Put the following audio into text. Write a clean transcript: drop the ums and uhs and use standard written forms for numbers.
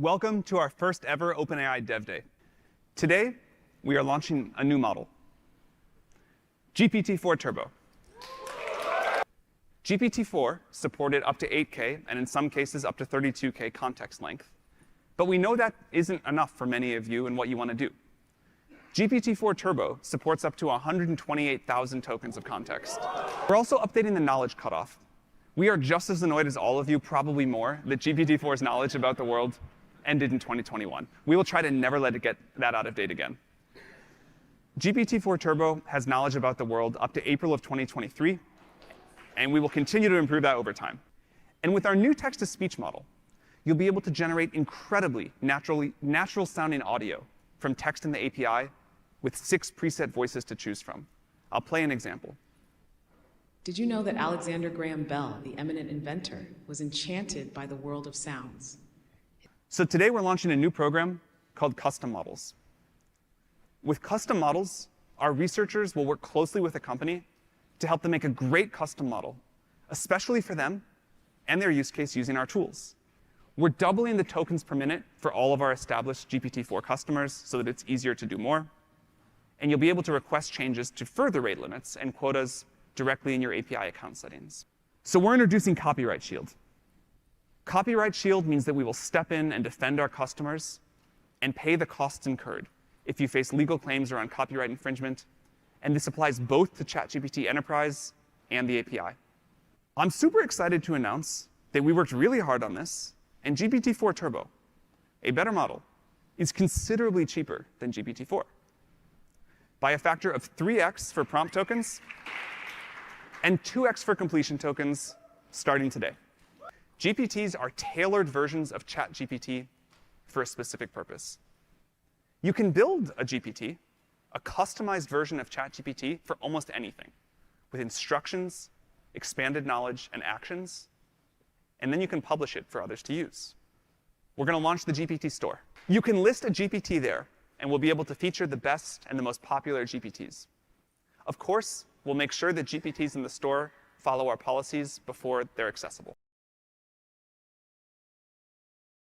Welcome to our first ever OpenAI Dev Day. Today, we are launching a new model, GPT-4 Turbo. GPT-4 supported up to 8K, and in some cases up to 32K context length. But we know that isn't enough for many of you and what you want to do. GPT-4 Turbo supports up to 128,000 tokens of context. We're also updating the knowledge cutoff. We are just as annoyed as all of you, probably more, that GPT-4's knowledge about the world ended in 2021. We will try to never let it get that out of date again. GPT-4 Turbo has knowledge about the world up to April of 2023, and we will continue to improve that over time. And with our new text-to-speech model, you'll be able to generate incredibly natural-sounding audio from text in the API with 6 preset voices to choose from. I'll play an example. Did you know that Alexander Graham Bell, the eminent inventor, was enchanted by the world of sounds? So today we're launching a new program called Custom Models. With custom models, our researchers will work closely with a company to help them make a great custom model, especially for them and their use case using our tools. We're doubling the tokens per minute for all of our established GPT-4 customers so that it's easier to do more. And you'll be able to request changes to further rate limits and quotas directly in your API account settings. So we're introducing Copyright Shield. Copyright Shield means that we will step in and defend our customers and pay the costs incurred if you face legal claims around copyright infringement. And this applies both to ChatGPT Enterprise and the API. I'm super excited to announce that we worked really hard on this, and GPT-4 Turbo, a better model, is considerably cheaper than GPT-4 by a factor of 3x for prompt tokens and 2x for completion tokens starting today. GPTs are tailored versions of ChatGPT for a specific purpose. You can build a GPT, a customized version of ChatGPT for almost anything, with instructions, expanded knowledge, and actions, and then you can publish it for others to use. We're going to launch the GPT store. You can list a GPT there, and we'll be able to feature the best and the most popular GPTs. Of course, we'll make sure that GPTs in the store follow our policies before they're accessible.